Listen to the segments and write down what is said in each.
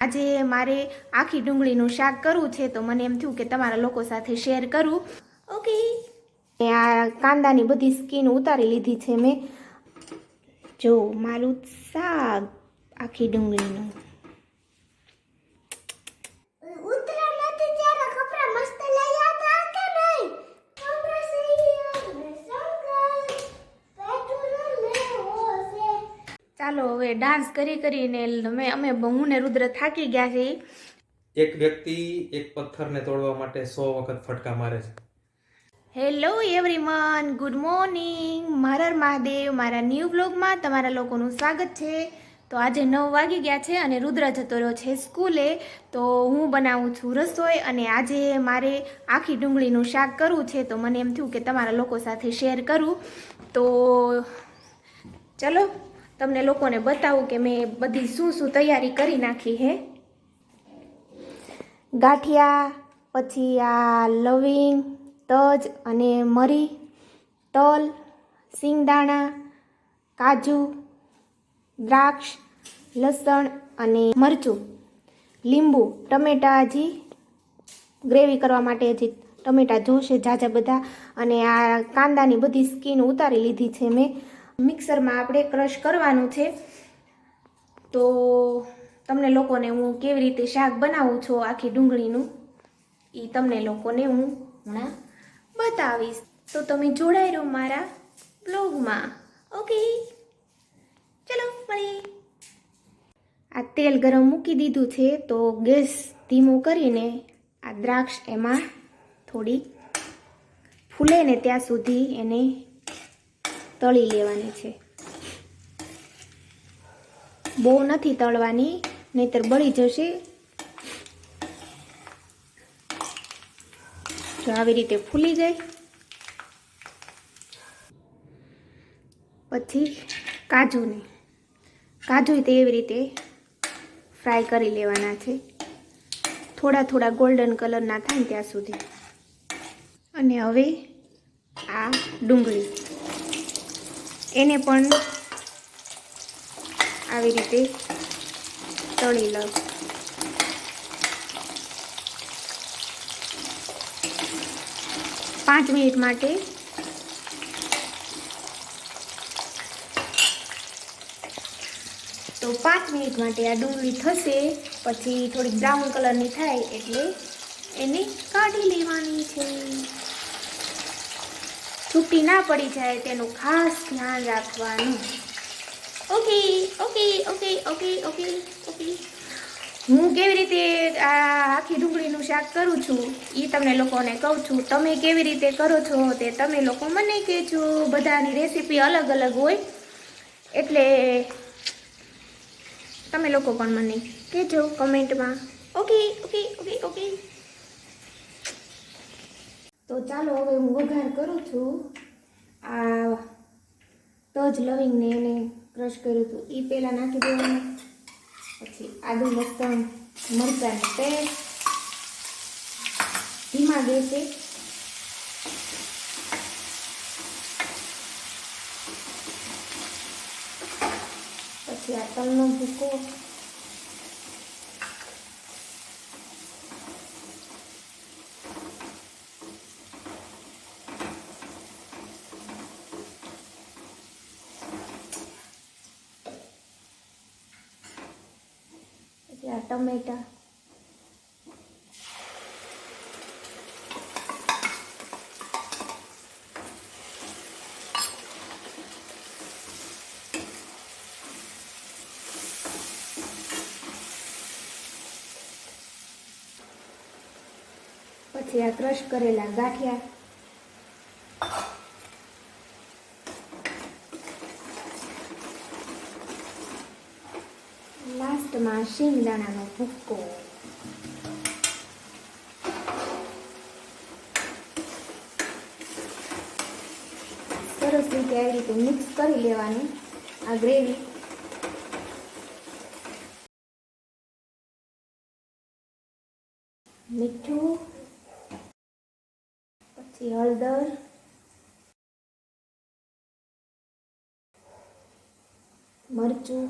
આજે મારે આખી ડુંગળીનું શાક કરવું છે, તો મને એમ થયું કે તમારા લોકો સાથે શેર કરું. ઓકે, આ કાંદાની બધી સ્કીન ઉતારી લીધી છે મેં. જો મારું શાક આખી ડુંગળીનું. ચાલો હવે ડાન્સ કરીને અમે હું ને રુદ્ર થાકી ગયા છે. એક વ્યક્તિ એક પથ્થરને તોડવા માટે 100 વખત ફટકા મારે છે. Hello everyone, good morning. મારા મહાદેવ, મારા ન્યૂ બ્લોગમાં તમારા લોકોનું સ્વાગત છે. તો આજે 9 વાગી ગયા છે અને રુદ્ર જતો રહ્યો છે સ્કૂલે. તો હું બનાવું છું રસોઈ અને આજે મારે આખી ડુંગળીનું શાક કરવું છે, તો મને એમ થયું કે તમારા લોકો સાથે શેર કરું. તો ચલો તમને લોકોને બતાવું કે મેં બધી શું તૈયારી કરી નાખી હે. ગાંઠિયા, પછી આ લવિંગ, તજ અને મરી, તલ, સિંગદાણા, કાજુ, દ્રાક્ષ, લસણ અને મરચું, લીંબુ, ટમેટાં, હજી ગ્રેવી કરવા માટે હજી ટમેટાં જોશે ઝાઝા બધા. અને આ કાંદાની બધી સ્કીન ઉતારી લીધી છે મેં. મિક્સરમાં આપણે ક્રશ કરવાનું છે. તો તમને લોકોને હું કેવી રીતે શાક બનાવું છું આખી ડુંગળીનું, એ તમને લોકોને હું હમણાં બતાવીશ. તો તમે જોડાઈ રહો મારા બ્લોગમાં. ઓકે, ચલો મળીએ. આ તેલ ગરમ મૂકી દીધું છે, તો ગેસ ધીમો કરીને આ દ્રાક્ષ એમાં થોડી ફૂલે ને ત્યાં સુધી એને તળી લેવાની છે. બહુ નથી તળવાની, નહીતર બળી જશે. જો આવી રીતે ફૂલી જાય પછી કાજુ એવી રીતે ફ્રાય કરી લેવાના છે, થોડા ગોલ્ડન કલરના થાય ત્યાં સુધી. અને હવે આ ડુંગળી એને પણ આવી રીતે તળી લઉં. પાંચ મિનિટ માટે આ ડુંગળી થશે. પછી થોડી બ્રાઉન કલરની થાય એટલે એને કાઢી લેવાની છે. છૂટી ના પડી જાય તેનું ખાસ ધ્યાન રાખવાનું. Okay okay okay okay okay okay. હું કેવી રીતે આ આખી ડુંગળીનું શાક કરું છું એ તમને લોકોને કહું છું. તમે કેવી રીતે કરો છો તે તમે લોકો મને કહેજો. બધાની રેસીપી અલગ અલગ હોય એટલે તમે લોકો પણ મને કહેજો કમેન્ટમાં. Okay okay okay okay. તો ચાલો હવે હું વઘાર કરું છું. આ તજ લવિંગને એને ક્રશ કર્યું હતું એ પહેલાં નાખી દેવાનું. પછી આદુ લસણ મરચાંની પેસ્ટ ધીમા ગેસે પછી આ તલનો ભૂકો, પછી આ ટમેટા, પછી આ ક્રશ કરેલા ગાંઠિયા, લાસ્ટમાં શિંગદાણાનો ભૂક્કો. સરસ રીતે આવી રીતે મિક્સ કરી લેવાનું આ ગ્રેવી. મીઠું, પછી હળદર, મરચું,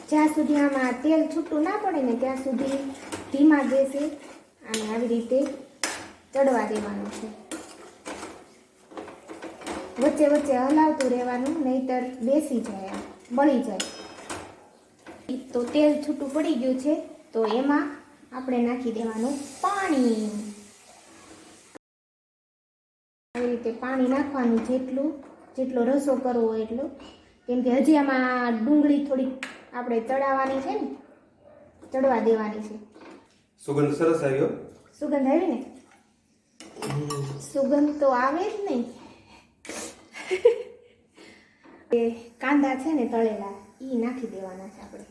જ્યાં સુધી આમાં તેલ છૂટું ના પડે ને ત્યાં સુધી ધીમા ગેસે અને આવી રીતે ચડવા દેવાનું છે. વચ્ચે વચ્ચે હલાવતું રહેવાનું, નહીતર બેસી જાય, બળી જાય. તો તેલ છૂટું પડી ગયું છે, તો એમાં આપણે નાખી દેવાનું પાણી. આવી રીતે પાણી નાખવાનું, જેટલો રસો કરવો હોય એટલો, કેમ કે હજી આમાં ડુંગળી થોડીક આપણે ચડાવવાની છે ને, ચડવા દેવાની છે. સુગંધ સરસ આવ્યો. સુગંધ આવી ને? સુગંધ તો આવે જ નહીં. એ કાંદા છે ને તળેલા, એ નાખી દેવાના છે આપણે.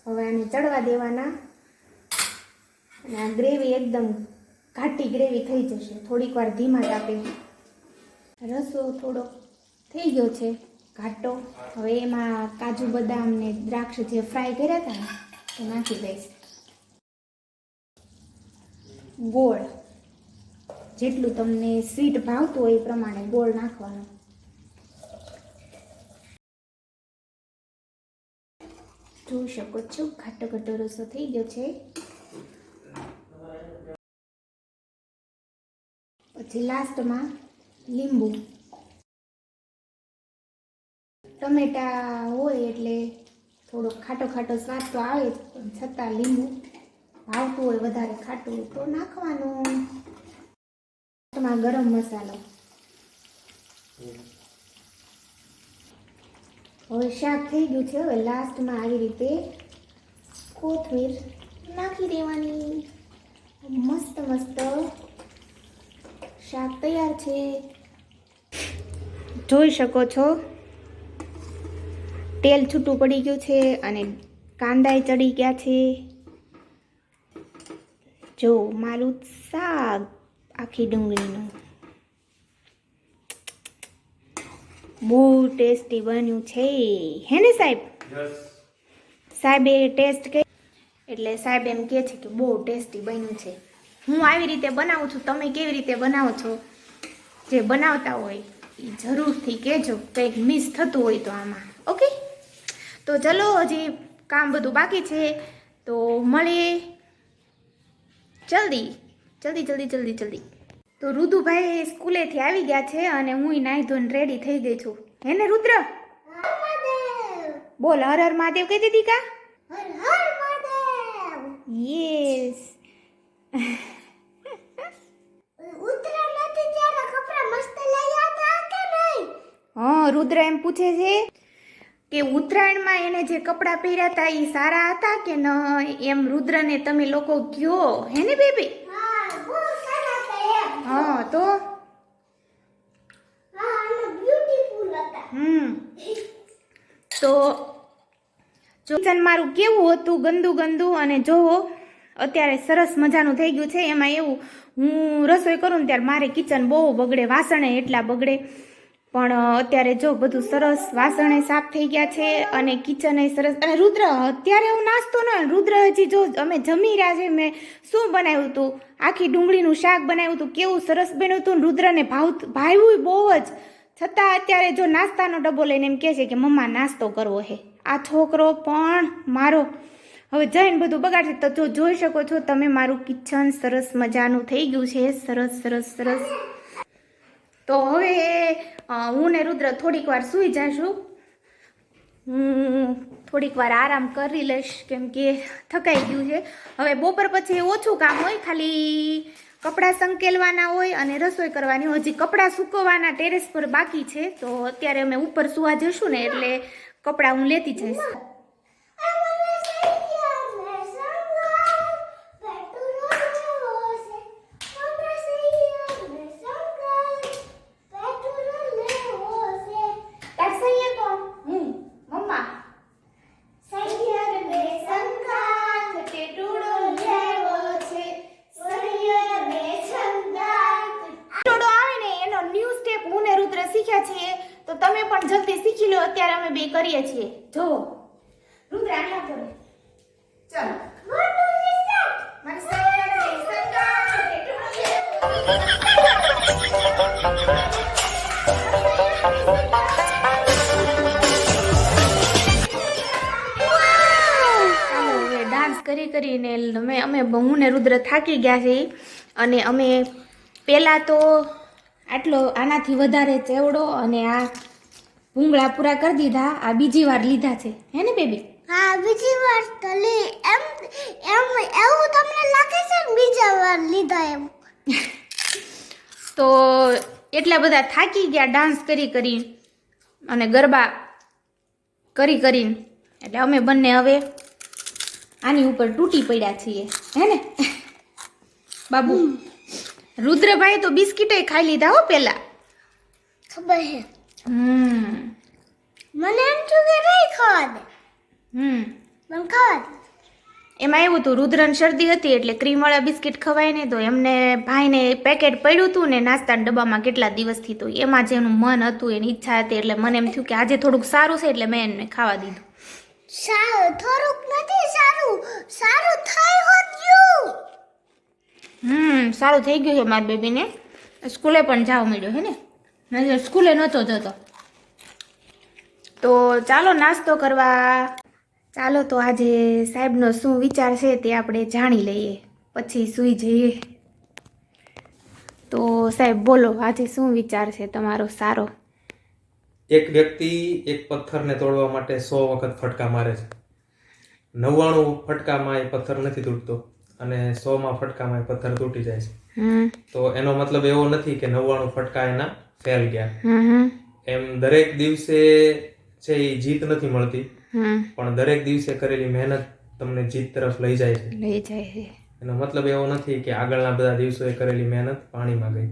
હવે આને ચડવા દેવાના. અને આ ગ્રેવી એકદમ ઘાટી ગ્રેવી થઈ જશે થોડીક વાર ધીમા તાપે. રસો થોડો થઈ ગયો છે ઘાટો. હવે એમાં કાજુ બદામ ને દ્રાક્ષ જે ફ્રાય કર્યા હતા ને એ નાખી દઈશ. ગોળ જેટલું તમને સ્વીટ ભાવતું હોય એ પ્રમાણે ગોળ નાખવાનો. જોઈ શકો છો ઘાટો ઘાટો રસો થઈ ગયો છે. પછી લાસ્ટમાં લીંબુ. ટમેટા હોય એટલે થોડો ખાટો ખાટો સ્વાદ તો આવે જ, પણ છતાં લીંબુ ભાવતું હોય વધારે ખાટું તો નાખવાનું. લાસ્ટમાં ગરમ મસાલો. હવે શાક થઈ ગયું છે. હવે લાસ્ટમાં આવી રીતે કોથમીર નાખી દેવાની. મસ્ત મસ્ત શાક તૈયાર છે. જોઈ શકો છો તેલ છૂટું પડી ગયું છે અને કાંદાય ચડી ગયા છે. જો મારું શાક આખી ડુંગળીનું બહુ ટેસ્ટી બન્યું છે, હે ને સાહેબ? સાહેબે ટેસ્ટ કરી એટલે સાહેબ એમ કહે છે કે બહુ ટેસ્ટી બન્યું છે. હું આવી રીતે બનાવું છું, તમે કેવી રીતે બનાવો છો? જે બનાવતા હોય એ જરૂરથી કહેજો, કંઈક મિસ થતું હોય તો આમાં. ઓકે, તો ચલો હજી કામ બધું બાકી છે, તો મળીએ જલ્દી. તો રુદુભાઈ સ્કૂલેથી આવી ગયા છે અને હું નાહી ધોઈને રેડી થઈ ગઈ છું. હે ને રુદ્ર? બોલ હર હર મહાદેવ કહી દીધી કા? હર હર મહાદેવ. યસ. ઉત્તરાયણ હતી ત્યારે કપડા મસ્ત લઈ આવ્યા કે નહીં? હા, રુદ્ર એમ પૂછે છે કે ઉત્તરાયણમાં એને જે કપડાં પહેર્યા હતા એ સારા હતા કે ન, એમ રુદ્રને તમે લોકો કયો, હે ને બેબી? હા તો તો કિચન મારું કેવું હતું, ગંદુ ગંદુ. અને જોવો અત્યારે સરસ મજાનું થઈ ગયું છે. એમાં એવું, હું રસોઈ કરું ને ત્યારે મારે કિચન બહુ બગડે, વાસણે એટલા બગડે, પણ અત્યારે જો બધું સરસ, વાસણે સાફ થઈ ગયા છે અને કિચન એ સરસ. અને રુદ્ર અત્યારે એવું નાસ્તો ન, રુદ્ર હજી જો અમે જમી રહ્યા છે. મેં શું બનાવ્યું હતું? આખી ડુંગળીનું શાક બનાવ્યું હતું, કેવું સરસ બન્યું હતું. રુદ્રને ભાવ્યું બહુ જ, છતાં અત્યારે જો નાસ્તાનો ડબ્બો લઈને એમ કહે છે કે મમ્મા નાસ્તો કરવો છે. આ છોકરો પણ મારો હવે જઈને બધું બગાડશે. તો જો જોઈ શકો છો તમે મારું કિચન સરસ મજાનું થઈ ગયું છે, સરસ સરસ સરસ. તો હવે હું ને રુદ્ર થોડીક વાર સૂઈ જઈશું. હું થોડીક વાર આરામ કરી લઈશ કેમ કે થકાઈ ગયું છે. હવે બપોર પછી ઓછું કામ હોય, ખાલી કપડાં સંકેલવાના હોય અને રસોઈ કરવાની હોય. હજી કપડાં સૂકવવાના ટેરેસ પર બાકી છે, તો અત્યારે અમે ઉપર સુવા જઈશું ને એટલે કપડાં હું લેતી જઈશ. તો તમે પણ જલ્દી શીખી લો. અત્યારે અમે બે કરીએ છીએ. જો રુદ્ર આટલા કરો. ચાલો મારી સાથે ચાલો હવે ડાન્સ કરીને અમે હું ને રુદ્ર થાકી ગયા છે અને અમે પહેલાં તો આનાથી વધારે ચેવડો અને આ ભૂંગળા પૂરા કરી દીધા. આ બીજી વાર લીધા છે હે ને બેબી? હા, બીજી વાર તો એમ એવું તમને લાગે છે ને બીજા વાર લીધા એમ? તો એટલા બધા થાકી ગયા ડાન્સ કરી અને ગરબા કરીને એટલે અમે બંને હવે આની ઉપર તૂટી પડ્યા છીએ હે ને બાબુ? રુદ્રભાઈ તો બિસ્કિટે ખાઈ લીધા હો પેલા. ખબર છે. મને એમ થયું કે નહીં ખાવા દે. મને ખાવા દે. એમાં એવું હતું, રુદ્રને શરદી હતી એટલે ક્રીમવાળા બિસ્કિટ ખવાય ને, તો એમને ભાઈને પેકેટ પડ્યું હતું ને નાસ્તાના ડબ્બામાં કેટલા દિવસથી, તો એમાં જે એનું મન હતું, એની ઈચ્છા હતી, એટલે મને એમ થયું કે આજે થોડુંક સારું છે એટલે મેં એને ખાવા દીધું. સારું થોડુંક નથી, સારું થઈ ગયું. સારું થઈ ગયું છે મારી બેબીને. સ્કૂલે પણ જવા મળ્યો હે ને, સ્કૂલે નહોતો જતો. તો ચાલો નાસ્તો કરવા. ચાલો તો આજે સાહેબનો શું વિચાર છે તે આપણે જાણી લઈએ, પછી સૂઈ જઈએ. તો સાહેબ બોલો, આજે શું વિચાર છે તમારો સારો? એક વ્યક્તિ એક પથ્થરને તોડવા માટે 100 વખત ફટકા મારે છે. 99 ફટકામાં એ પથ્થર નથી તૂટતો અને 100માં ફટકામાં એ પથ્થર તૂટી જાય છે. તો એનો મતલબ એવો નથી કે 99 ફટકા એના ફેલ ગયા. એમ દરેક દિવસે છે એ જીત નથી મળતી, પણ દરેક દિવસે કરેલી મહેનત તમને જીત તરફ લઈ જાય છે. એનો મતલબ એવો નથી કે આગળના બધા દિવસોએ કરેલી મહેનત પાણીમાં ગઈ.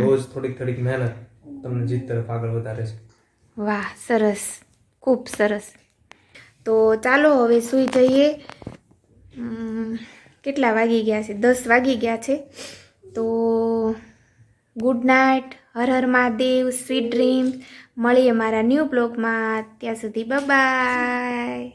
રોજ થોડીક મહેનત તમને જીત તરફ આગળ વધારે છે. વાહ, સરસ, ખૂબ સરસ. તો ચાલો હવે સૂઈ જઈએ. કેટલા વાગી ગયા છે? 10 વાગી ગયા છે. તો good night, Har Har Mahadev, sweet dreams. મળીએ મારા ન્યૂ બ્લોગમાં. ત્યાં સુધી બાય.